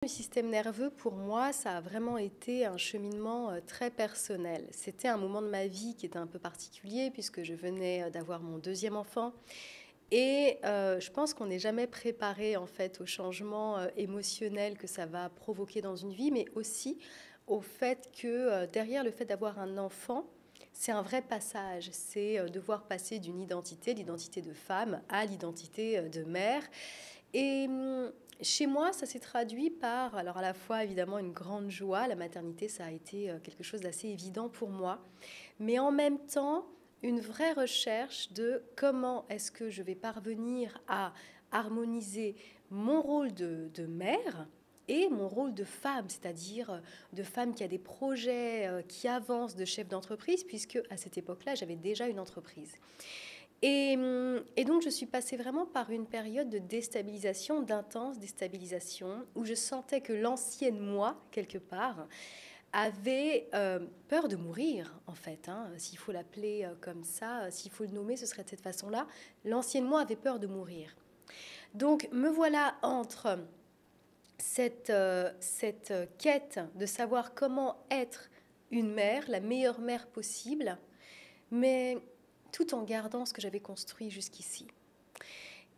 Le système nerveux, pour moi, ça a vraiment été un cheminement très personnel. C'était un moment de ma vie qui était un peu particulier puisque je venais d'avoir mon deuxième enfant. Et je pense qu'on n'est jamais préparé en fait au changement émotionnel que ça va provoquer dans une vie, mais aussi au fait que derrière le fait d'avoir un enfant, c'est un vrai passage. C'est devoir passer d'une identité, l'identité de femme, à l'identité de mère. Et chez moi, ça s'est traduit par, alors à la fois évidemment une grande joie, la maternité, ça a été quelque chose d'assez évident pour moi, mais en même temps, une vraie recherche de comment est-ce que je vais parvenir à harmoniser mon rôle de mère et mon rôle de femme, c'est-à-dire de femme qui a des projets qui avancent, de chef d'entreprise, puisque à cette époque-là, j'avais déjà une entreprise. Et donc, je suis passée vraiment par une période de déstabilisation, d'intense déstabilisation, où je sentais que l'ancienne moi, quelque part, avait peur de mourir, en fait. Hein, s'il faut l'appeler comme ça, s'il faut le nommer, ce serait de cette façon-là. L'ancienne moi avait peur de mourir. Donc, me voilà entre cette quête de savoir comment être une mère, la meilleure mère possible, mais tout en gardant ce que j'avais construit jusqu'ici.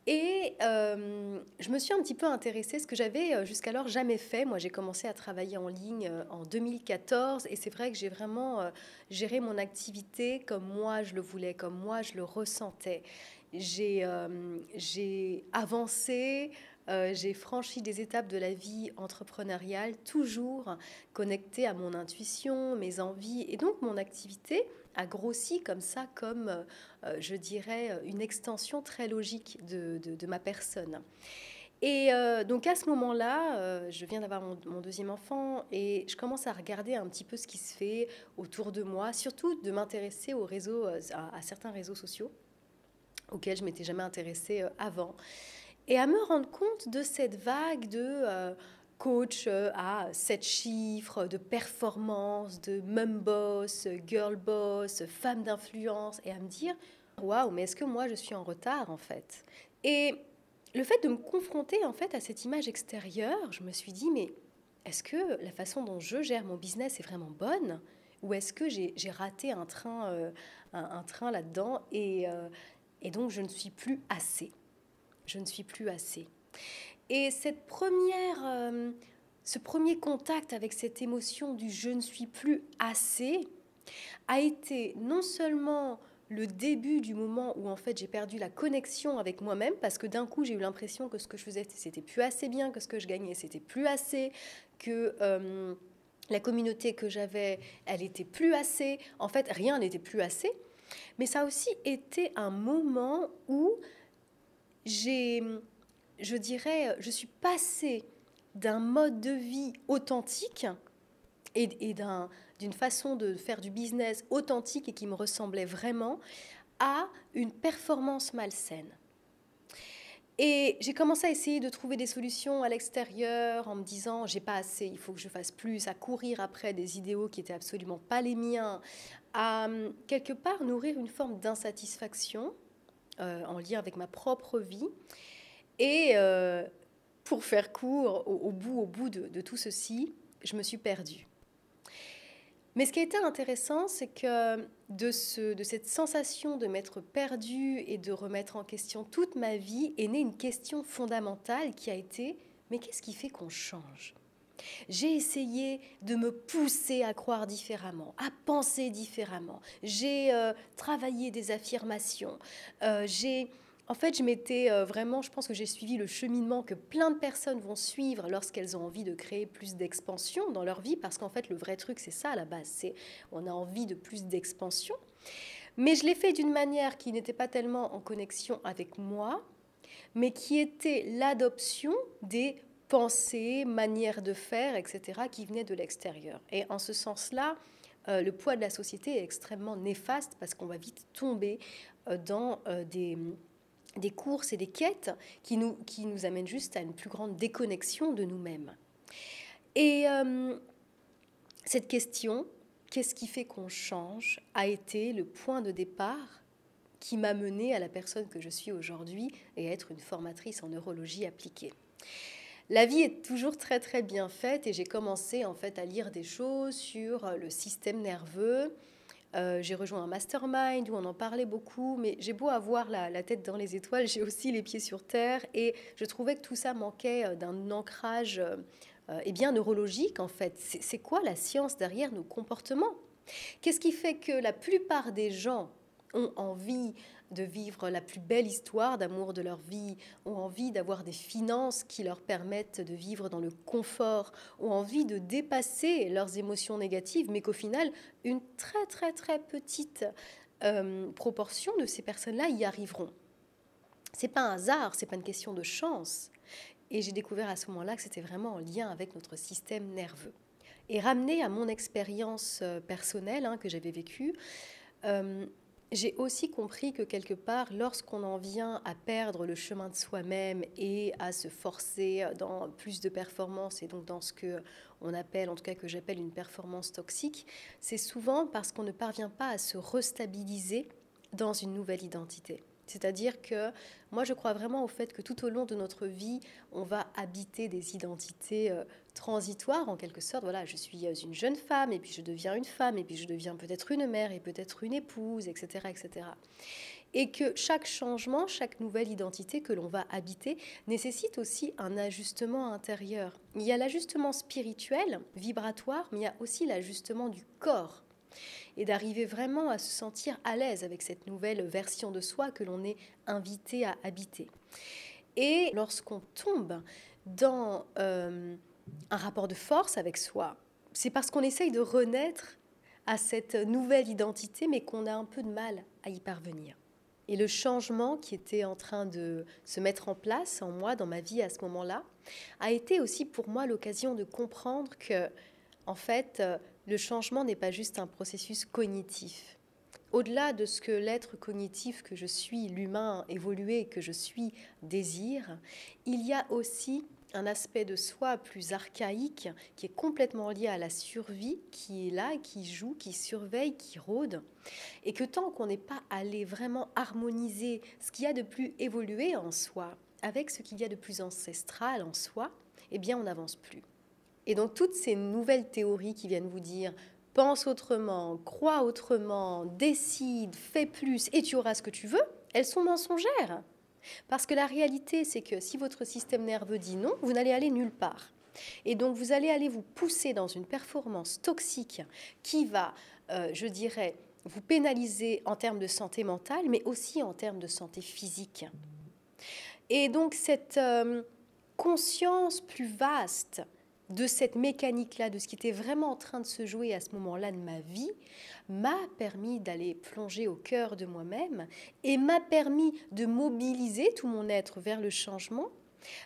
Et je me suis un petit peu intéressée, ce que j'avais jusqu'alors jamais fait. Moi, j'ai commencé à travailler en ligne en 2014 et c'est vrai que j'ai vraiment géré mon activité comme moi je le voulais, comme moi je le ressentais. J'ai avancé, j'ai franchi des étapes de la vie entrepreneuriale, toujours connectée à mon intuition, mes envies. Et donc, mon activité a grossi comme ça, comme je dirais, une extension très logique de ma personne. Et donc à ce moment-là, je viens d'avoir mon deuxième enfant et je commence à regarder un petit peu ce qui se fait autour de moi, surtout de m'intéresser aux réseaux, à certains réseaux sociaux auxquels je m'étais jamais intéressée avant, et à me rendre compte de cette vague de coach à 7 chiffres, de performance, de mum boss, girl boss, femme d'influence, et à me dire waouh, mais est-ce que moi je suis en retard en fait? Et le fait de me confronter en fait à cette image extérieure, je me suis dit mais est-ce que la façon dont je gère mon business est vraiment bonne? Ou est-ce que j'ai raté un train, un train là-dedans, et donc je ne suis plus assez. Je ne suis plus assez. Et ce premier contact avec cette émotion du je ne suis plus assez a été non seulement le début du moment où en fait j'ai perdu la connexion avec moi-même, parce que d'un coup j'ai eu l'impression que ce que je faisais c'était plus assez bien, que ce que je gagnais c'était plus assez, que la communauté que j'avais elle était plus assez, en fait rien n'était plus assez. Mais ça a aussi été un moment où j'ai, je dirais, je suis passée d'un mode de vie authentique et d'une façon de faire du business authentique et qui me ressemblait vraiment à une performance malsaine. Et j'ai commencé à essayer de trouver des solutions à l'extérieur en me disant j'ai pas assez, il faut que je fasse plus, à courir après des idéaux qui étaient absolument pas les miens, à quelque part nourrir une forme d'insatisfaction en lien avec ma propre vie. Et pour faire court, au bout de tout ceci, je me suis perdue. Mais ce qui a été intéressant, c'est que de cette sensation de m'être perdue et de remettre en question toute ma vie est née une question fondamentale qui a été mais qu'est-ce qui fait qu'on change? J'ai essayé de me pousser à croire différemment, à penser différemment. J'ai travaillé des affirmations. En fait, je m'étais vraiment, je pense que j'ai suivi le cheminement que plein de personnes vont suivre lorsqu'elles ont envie de créer plus d'expansion dans leur vie, parce qu'en fait, le vrai truc, c'est ça à la base, c'est on a envie de plus d'expansion. Mais je l'ai fait d'une manière qui n'était pas tellement en connexion avec moi, mais qui était l'adoption des pensées, manières de faire, etc., qui venaient de l'extérieur. Et en ce sens-là, le poids de la société est extrêmement néfaste parce qu'on va vite tomber dans des courses et des quêtes qui nous amènent juste à une plus grande déconnexion de nous-mêmes. Et cette question, qu'est-ce qui fait qu'on change, a été le point de départ qui m'a menée à la personne que je suis aujourd'hui et à être une formatrice en neurologie appliquée. La vie est toujours très très bien faite et j'ai commencé en fait à lire des choses sur le système nerveux. J'ai rejoint un mastermind où on en parlait beaucoup, mais j'ai beau avoir la tête dans les étoiles, j'ai aussi les pieds sur terre et je trouvais que tout ça manquait d'un ancrage eh bien neurologique en fait. C'est quoi la science derrière nos comportements? Qu'est-ce qui fait que la plupart des gens ont envie de vivre la plus belle histoire d'amour de leur vie, ont envie d'avoir des finances qui leur permettent de vivre dans le confort, ont envie de dépasser leurs émotions négatives, mais qu'au final, une très très très petite proportion de ces personnes-là y arriveront. C'est pas un hasard, c'est pas une question de chance. Et j'ai découvert à ce moment-là que c'était vraiment en lien avec notre système nerveux. Et ramené à mon expérience personnelle que j'avais vécue, euh, j'ai aussi compris que quelque part, lorsqu'on en vient à perdre le chemin de soi-même et à se forcer dans plus de performance et donc dans ce que on appelle, en tout cas que j'appelle une performance toxique, c'est souvent parce qu'on ne parvient pas à se restabiliser dans une nouvelle identité. C'est-à-dire que moi, je crois vraiment au fait que tout au long de notre vie, on va habiter des identités transitoires, en quelque sorte. Voilà, je suis une jeune femme, et puis je deviens une femme, et puis je deviens peut-être une mère, et peut-être une épouse, etc., etc. Et que chaque changement, chaque nouvelle identité que l'on va habiter nécessite aussi un ajustement intérieur. Il y a l'ajustement spirituel, vibratoire, mais il y a aussi l'ajustement du corps et d'arriver vraiment à se sentir à l'aise avec cette nouvelle version de soi que l'on est invité à habiter. Et lorsqu'on tombe dans un rapport de force avec soi, c'est parce qu'on essaye de renaître à cette nouvelle identité, mais qu'on a un peu de mal à y parvenir. Et le changement qui était en train de se mettre en place en moi, dans ma vie à ce moment-là, a été aussi pour moi l'occasion de comprendre que, en fait, le changement n'est pas juste un processus cognitif. Au-delà de ce que l'être cognitif que je suis, l'humain évolué que je suis, désire, il y a aussi un aspect de soi plus archaïque qui est complètement lié à la survie, qui est là, qui joue, qui surveille, qui rôde. Et que tant qu'on n'est pas allé vraiment harmoniser ce qu'il y a de plus évolué en soi avec ce qu'il y a de plus ancestral en soi, eh bien on n'avance plus. Et donc toutes ces nouvelles théories qui viennent vous dire pense autrement, crois autrement, décide, fais plus et tu auras ce que tu veux, elles sont mensongères. Parce que la réalité, c'est que si votre système nerveux dit non, vous n'allez aller nulle part. Et donc vous allez aller vous pousser dans une performance toxique qui va, je dirais, vous pénaliser en termes de santé mentale, mais aussi en termes de santé physique. Et donc cette conscience plus vaste de cette mécanique-là, de ce qui était vraiment en train de se jouer à ce moment-là de ma vie, m'a permis d'aller plonger au cœur de moi-même et m'a permis de mobiliser tout mon être vers le changement,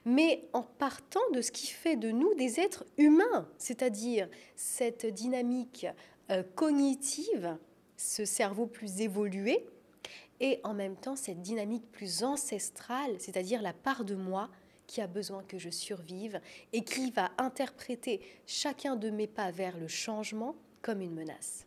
mais en partant de ce qui fait de nous des êtres humains, c'est-à-dire cette dynamique cognitive, ce cerveau plus évolué, et en même temps cette dynamique plus ancestrale, c'est-à-dire la part de moi qui a besoin que je survive et qui va interpréter chacun de mes pas vers le changement comme une menace.